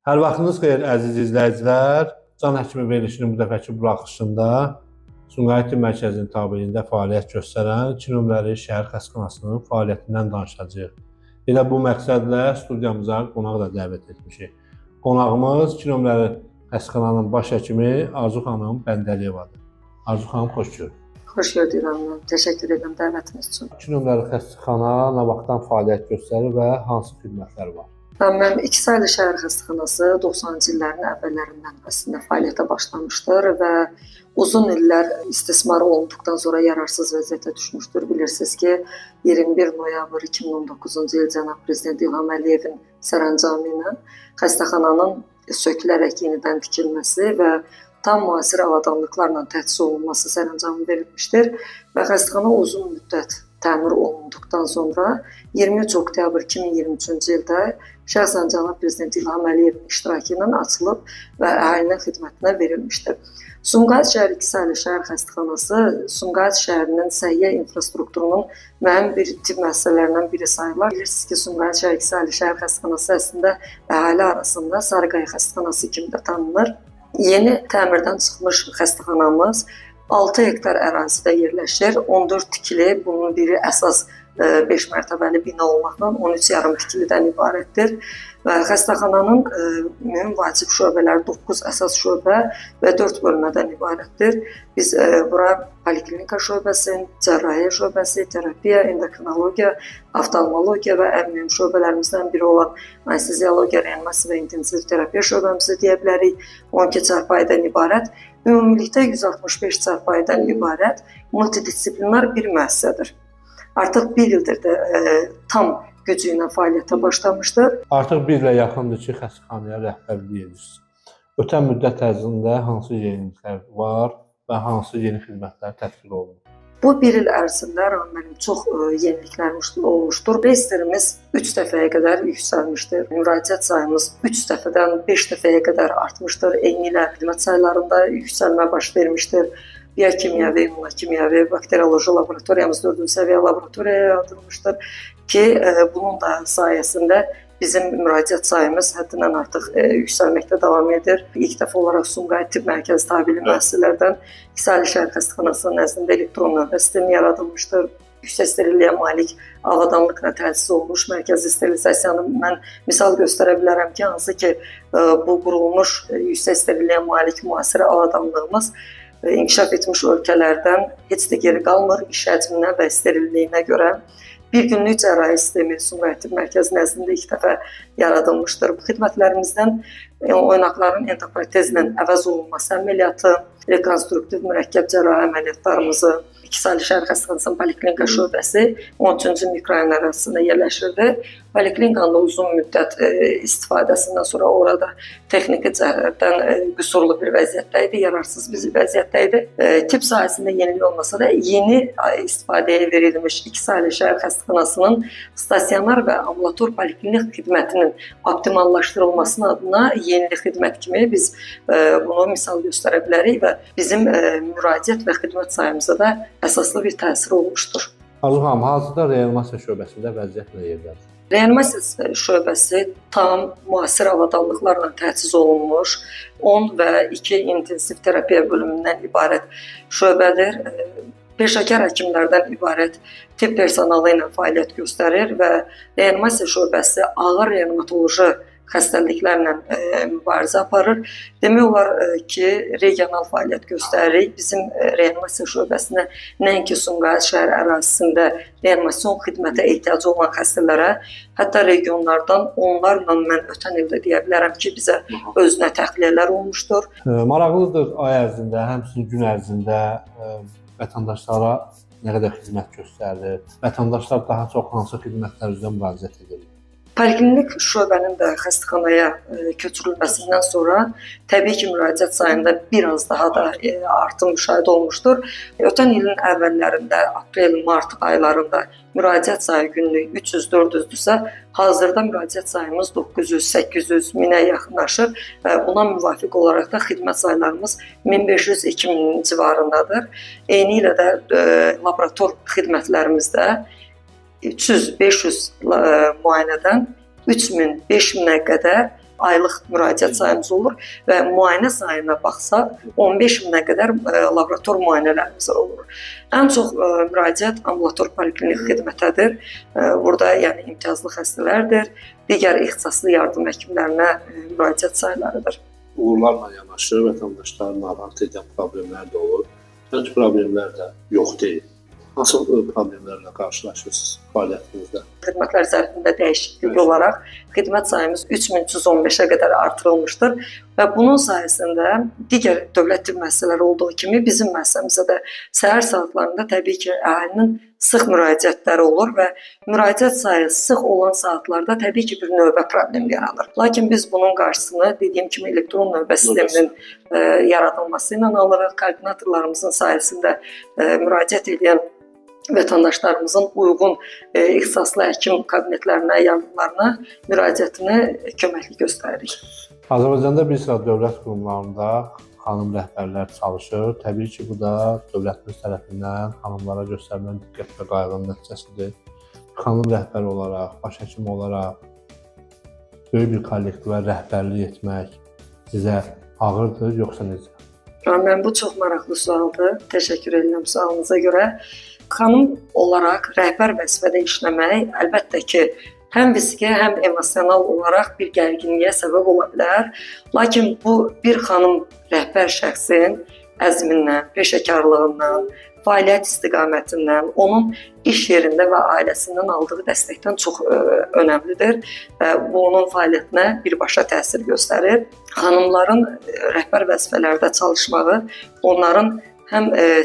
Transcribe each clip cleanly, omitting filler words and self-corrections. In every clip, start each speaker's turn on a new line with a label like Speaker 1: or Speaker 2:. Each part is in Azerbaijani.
Speaker 1: Hər vaxtınız xeyir əziz izləyicilər. Can həkimi verilişinin bu dəfəki buraxılışında Sumqayıt Tibb Mərkəzinin tabeliyində fəaliyyət göstərən 2 nömrəli şəhər xəstəxanasının fəaliyyətindən danışacağıq. Elə bu məqsədlə studiyamıza qonaq da dəvət etmişik. Qonağımız 2 nömrəli xəstəxananın baş həkimi Arzu xanım Bəndəliyevadır. Arzu xanım, xoş gördük.
Speaker 2: Xoş gördük Rəmin. Təşəkkür edirəm dəvətiniz üçün.
Speaker 1: 2 nömrəli xəstəxana nə vaxtdan fəaliyyət göstərir və hansı xidmətləri var?
Speaker 2: Mən İki saylı şəhər xəstəxanası 90-cı illərin əvvəllərindən əslində fəaliyyətə başlamışdır və uzun illər istismar olunduqdan sonra yararsız vəziyyətə düşmüşdür. Bilirsiniz ki, 21 noyabr 2019-cu il cənab prezident İlham Əliyevin sərəncamı ilə xəstəxananın sökülərək yenidən tikilməsi və tam müasir avadanlıqlarla təchiz olunması sərəncamı verilmişdir və xəstəxana uzun müddət təmir olunduqdan sonra 23 oktyabr 2023-cü ildə şəxsən cənab prezident İlham Əliyevin iştirakı ilə açılıb və əhalinin xidmətinə verilmişdir. Sumqayıt şəhər İki saylı şəhər xəstəxanası Sumqayıt şəhərinin səhiyyə infrastrukturunun mühüm bir tibb müəssisələrindən biri sayılır. Bilirsiniz ki, Sumqayıt şəhər İki saylı şəhər xəstəxanası əslində əhali arasında Sarıqaya xəstəxanası kimi də tanınır. Yeni təmirdən çıxmış xəstəxanamız 6 hektar ərazidə yerləşir. 14 tikili, bunun biri əsas 5 mərtəbəli bina olmaqla 13 yarım tikilidən ibarətdir. Və xəstəxananın ümumi vacib şöbələri 9 əsas şöbə və 4 bölmədən ibarətdir. Biz bura poliklinika şöbəsi, cərrahiyyə şöbəsi, terapiya, endokrinologiya, oftalmologiya və ən mühüm şöbələrimizdən biri olan anesteziologiya, reanimasiya və intensiv terapiya şöbəmizi deyə bilərik. 12 çarpayıdan ibarət. Ümumilikdə 165 çarpayıdan ibarət multidisiplinar bir müəssisədir. Artıq bir ildir də tam gücü ilə fəaliyyətə başlamışdır.
Speaker 1: Artıq bir ilə yaxındır ki, xəstəxanaya rəhbərlik edirsiniz. Ötən müddət ərzində hansı yeniliklər var və hansı yeni xidmətlər tətbiq olunur?
Speaker 2: Bu bir il ərzində mənim çox yeniliklər olmuşdur. Reyestrimiz 3 dəfəyə qədər yüksəlmişdir. Müraciət sayımız 3 dəfədən 5 dəfəyə qədər artmışdır. Eyni ilə xidmət saylarında yüksəlmə baş vermişdir. Biokimyəvi, immunokimyəvi, bakterioloji laboratoriyamız 4-cü səviyyə laboratoriyaya yaradılmışdır ki, bunun da sayəsində bizim müraciət sayımız həddindən artıq yüksəlməkdə davam edir. İlk dəfə olaraq Sumqayıt Tibb Mərkəzi tabeli müəssisələrdən İki saylı şəhər xəstəxanasının nəzdində elektron növbə sistemi yaradılmışdır. Yüksək sterilliyə malik avadanlıqla təchiz olunmuş mərkəzi sterilizasiyanı mən misal göstərə bilərəm ki, hansı ki, bu qurulmuş yüksək sterilliyə malik müasir avadanlığımız inkişaf etmiş ölkələrdən heç də geri qalmır iş həcminə və sterilliyinə görə. Bir günlük cərrahi sistemi Sumqayıt Tibb Mərkəzi nəzdində ilk dəfə yaradılmışdır. Bu xidmətlərimizdən oynaqların endoprotezlə əvəz olunması əməliyyatı, rekonstruktiv mürəkkəb cərrahi əməliyyatlarımızı, İki saylı şəhər xəstəxanasının poliklinika şöbəsi 13-cü mikrorayon ərazisində yerləşirdi. Poliklinikanın da uzun müddət istifadəsindən sonra orada texniki cəhətdən qüsurlu bir vəziyyətdə idi, yararsız bir vəziyyətdə idi. Tibb sahəsində yenilik olmasa da yeni istifadəyə verilmiş İki saylı şəhər xəstəxanasının stasionar və ambulator poliklinik xidmətinin optimallaşdırılmasının adına yeni xidmət kimi biz bunu misal göstərə bilərik və bizim müraciət və xidmət sayımıza da əsaslı bir təsir olmuşdur.
Speaker 1: Arzu xanım, hazırda reanimasiya şöbəsində vəziyyət nə yerdədir?
Speaker 2: Reanimasiya şöbəsi tam müasir avadanlıqlarla təchiz olunmuş 10 və 2 intensiv terapiya bölümündən ibarət şöbədir. Peşəkar həkimlərdən ibarət tibb personalı ilə fəaliyyət göstərir və reanimasiya şöbəsi ağır reanimatoloji xəstəliklərlə mübarizə aparır. Demək olar ki, regional fəaliyyət göstəririk. Bizim reanimasiya şöbəsinə nəinki Sumqayıt şəhər ərazisində reanimasyon xidmətə ehtiyacı olan xəstələrə, hətta regionlardan onlarla mən ötən ildə deyə bilərəm ki, bizə özünə təxliyələr olmuşdur.
Speaker 1: Maraqlıdır, ay ərzində, həmçinin gün ərzində vətəndaşlara nə qədər xidmət göstərilir? Vətəndaşlar daha çox hansı xidmətlər üzrə müraciət edir?
Speaker 2: Poliklinik şöbənin də xəstəxanaya köçürülməsindən sonra təbii ki, müraciət sayında biraz daha da artım müşahidə olmuşdur. Ötən ilin əvvəllərində, aprel-mart aylarında müraciət sayı günlük 300-400-dürsə, hazırda müraciət sayımız 900-800 minə yaxınlaşır və buna müvafiq olaraq da xidmət saylarımız 1500-2000 civarındadır. Eyni ilə də laborator xidmətlərimizdə 300-500 müayinədən 3000-5000-ə qədər aylıq müraciət sayımız olur və müayinə sayına baxsaq 15 minə qədər laborator müayinələrimiz olur. Ən çox müraciət ambulator poliklinik xidmətədir. Burada yəni imtiyazlı xəstələrdir, digər ixtisaslı yardım həkimlərinə müraciət saylarıdır.
Speaker 1: Uğurlarla yanaşı vətəndaşların narahat edən problemlər də olur. Həmçinin problemlər də yox deyil. Hansı problemlərlə qarşılaşırsınız fəaliyyətinizdə?
Speaker 2: Xidmətlər zərfində dəyişiklik olaraq xidmət sayımız 3315-ə qədər artırılmışdır və bunun sayəsində digər dövlət tibb müəssisələri olduğu kimi bizim müəssisəmizdə də səhər saatlarında təbii ki, əhalinin sıx müraciətləri olur və müraciət sayı sıx olan saatlarda təbii ki, bir növbə problemi yaranır. Lakin biz bunun qarşısını dediyim kimi elektron növbə sisteminin yaradılması ilə alırıq. Koordinatorlarımızın sayəsində müraciət edən vətəndaşlarımızın uyğun ixtisaslı həkim kabinetlərinə, yardımlarına müraciətini köməkli göstəririk.
Speaker 1: Azərbaycanda bir sıra dövlət qurumlarında xanım rəhbərlər çalışır. Təbii ki, bu da dövlətimiz tərəfindən xanımlara göstərilən diqqət və qayğının nəticəsidir. Xanım rəhbər olaraq, baş həkim olaraq böyük bir kollektivə rəhbərlik etmək sizə ağırdır, yoxsa necə?
Speaker 2: Mən bu çox maraqlı sualdır. Təşəkkür edirəm sualınıza görə. Xanım olaraq rəhbər vəzifədə işləmək əlbəttə ki, həm fiziki, həm emosional olaraq bir gərginliyə səbəb ola bilər. Lakin bu bir xanım rəhbər şəxsin əzmindən, peşəkarlığından, fəaliyyət istiqamətindən, onun iş yerində və ailəsindən aldığı dəstəkdən çox önəmlidir və bu onun fəaliyyətinə birbaşa təsir göstərir. Xanımların rəhbər vəzifələrdə çalışmağı onların həm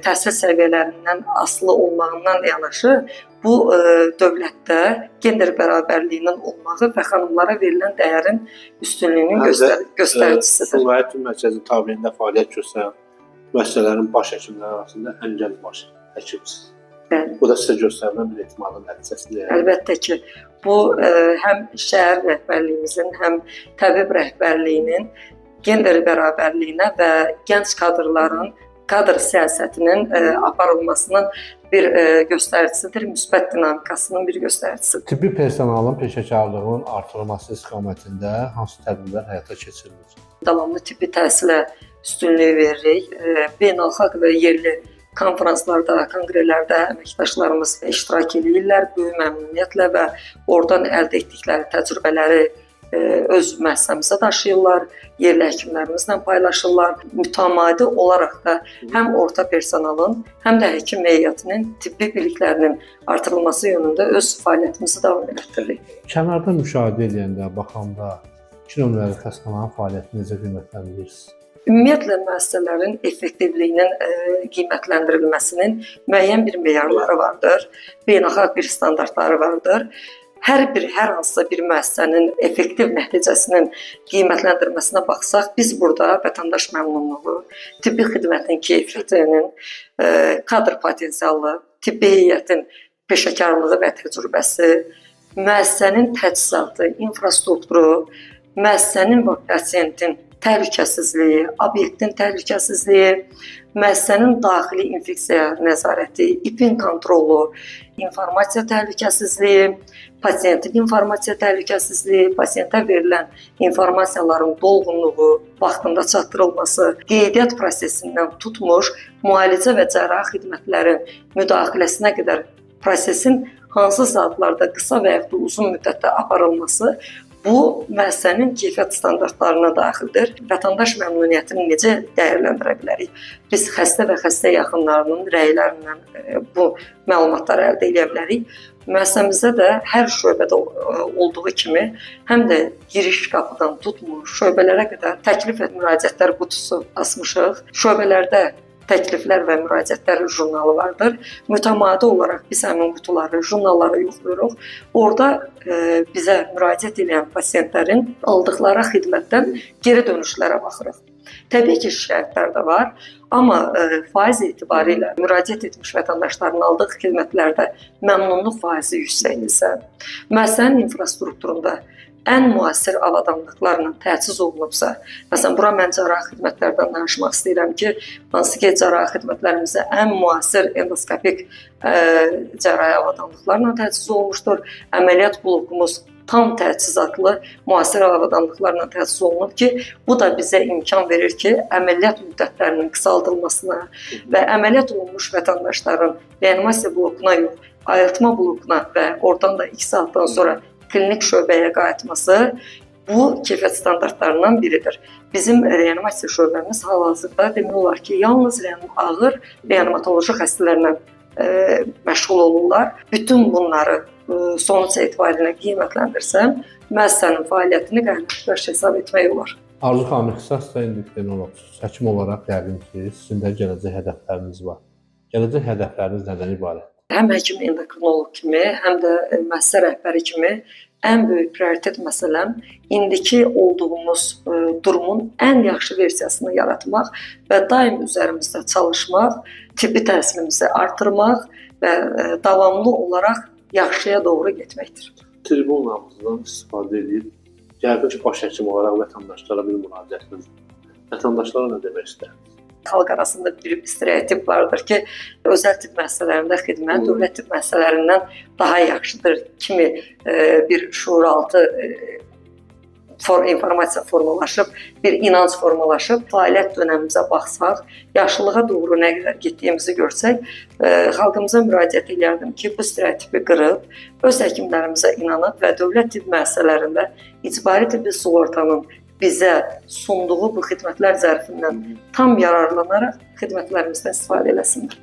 Speaker 2: təhsil səviyyələrindən asılı olmağından yanaşı, bu dövlətdə gender bərabərliyinin olmağı və xanımlara verilən dəyərin üstünlüyünün göstəricisidir.
Speaker 1: Sumqayıt Tibb Mərkəzi tabeliyində fəaliyyət göstərən müəssisələrin baş həkimləri arasında ən gənc baş həkimsiniz. Bu da sizə göstərilən bir etimadın nəticəsidir.
Speaker 2: Əlbəttə ki, bu həm şəhər rəhbərliyimizin, həm təbib rəhbərliyinin gender bərabərliyinə və gənc kadrların kadr siyasətinin aparılmasının bir göstəricisidir, müsbət dinamikasının bir göstəricisidir.
Speaker 1: Tibbi personalın peşəkarlığının artırılması istiqamətində hansı tədbirlər həyata keçirilir?
Speaker 2: Davamlı tibbi təhsilə üstünlük veririk. Beynəlxalq və yerli konfranslarda, konqrelərdə əməkdaşlarımız iştirak edirlər böyük məmnuniyyətlə və oradan əldə etdikləri təcrübələri öz müəssisəmizə daşıyırlar, yerli həkimlərimizlə paylaşırlar. Mütəmadi olaraq da həm orta personalın, həm də həkim heyətinin tibbi biliklərinin artırılması yönündə öz fəaliyyətimizi davam etdiririk.
Speaker 1: Kənarda müşahidə edəndə, baxanda 2 nömrəli xəstəxananın fəaliyyətini necə qiymətləndirirsiniz?
Speaker 2: Ümumiyyətlə müəssisələrin effektivliyinin qiymətləndirilməsinin müəyyən bir meyarları vardır, beynəlxalq bir standartları vardır. Hər hansısa bir müəssisənin effektiv nəticəsinin qiymətləndirməsinə baxsaq, biz burada vətəndaş məmnunluğu, tibbi xidmətin keyfiyyətinin, kadr potensialı, tibbi heyətin peşəkarlığı və təcrübəsi, müəssisənin təchizatı, infrastrukturu, müəssisənin və pasientin təhlükəsizliyi, obyektin təhlükəsizliyi, müəssisənin daxili infeksiya nəzarəti, İPin kontrolu, informasiya təhlükəsizliyi, pasientin informasiya təhlükəsizliyi, pasientə verilən informasiyaların dolğunluğu, vaxtında çatdırılması, qeydiyyat prosesindən tutmuş, müalicə və cərrahi xidmətlərin müdaxiləsinə qədər prosesin hansı saatlarda qısa və ya da uzun müddətdə aparılması bu müəssisənin keyfiyyət standartlarına daxildir. Vətəndaş məmnuniyyətini necə dəyərləndirə bilərik? Biz xəstə və xəstə yaxınlarının rəylərindən bu məlumatları əldə edə bilərik. Müəssisəmizdə də hər şöbədə olduğu kimi həm də giriş qapıdan tutmuş şöbələrə qədər təklif və müraciətlər qutusu asmışıq. Şöbələrdə təkliflər və müraciətlər jurnalı vardır. Mütəmadi olaraq biz həmin qutuları, jurnalları yoxlayırıq. Orada bizə müraciət edən pasientlərin aldıqları xidmətdən geri dönüşlərə baxırıq. Təbii ki, şikayətlər də var, amma faiz etibarilə müraciət etmiş vətəndaşların aldığı xidmətlərdə məmnunluq faizi yüksəkdirsə, müəssisənin infrastrukturunda ən müasir avadanlıqlarla təchiz olunubsa, məsələn, bura mən cərrahi xidmətlərdən danışmaq istəyirəm ki, hansı ki, cərrahi xidmətlərimizdə ən müasir endoskopik cərrahi avadanlıqlarla təchiz olunmuşdur. Əməliyyat blokumuz tam təchizatlı müasir avadanlıqlarla təchiz olunub ki, bu da bizə imkan verir ki, əməliyyat müddətlərinin qısaldılmasına və əməliyyat olunmuş vətəndaşların reanimasiya blokuna yox, ayıltma blokuna və oradan da 2 saatdan sonra klinik şöbəyə qayıtması bu keyfiyyət standartlarından biridir. Bizim reanimasiya şöbəmiz hal-hazırda demək olar ki, yalnız ağır reanimatoloji xəstələrlə məşğul olurlar. Bütün bunları sonuç etibarilə qiymətləndirsəm, müəssisənin fəaliyyətini qaynaqdaş hesab etmək olar.
Speaker 1: Arzu xanım, ixtisasda endokrinoloqsunuz. Həkim olaraq yəqin ki, sizin də gələcək hədəfləriniz var. Gələcək hədəfləriniz nədən ibarətdir?
Speaker 2: Həm həkim endokrinoloq kimi, həm də müəssisə rəhbəri kimi ən böyük prioritet məsələm indiki olduğumuz durumun ən yaxşı versiyasını yaratmaq və daim üzərimizdə çalışmaq, tibbi təhsilimizi artırmaq və davamlı olaraq yaxşıya doğru getməkdir.
Speaker 1: Tribunamızdan istifadə edib, yəqin ki, baş həkim olaraq vətəndaşlara bir müraciətiniz var. Vətəndaşlara nə demək istəyirsiniz?
Speaker 2: Xalq arasında bir stereotip vardır ki, özəl tibb müəssisələrində xidmət dövlət tibb müəssisələrindən daha yaxşıdır kimi bir şuuraltı informasiya formalaşıb, bir inanc formalaşıb. Fəaliyyət dönəmimizə baxsaq, yaşlılığa doğru nə qədər getdiyimizi görsək, xalqımıza müraciət edərdim ki, bu stereotipi qırıb, öz həkimlərimizə inanıb və dövlət tibb müəssisələrində icbari tibbi sığortanın bizə sunduğu bu xidmətlər zərfindən tam yararlanaraq xidmətlərimizdən istifadə eləsinlər.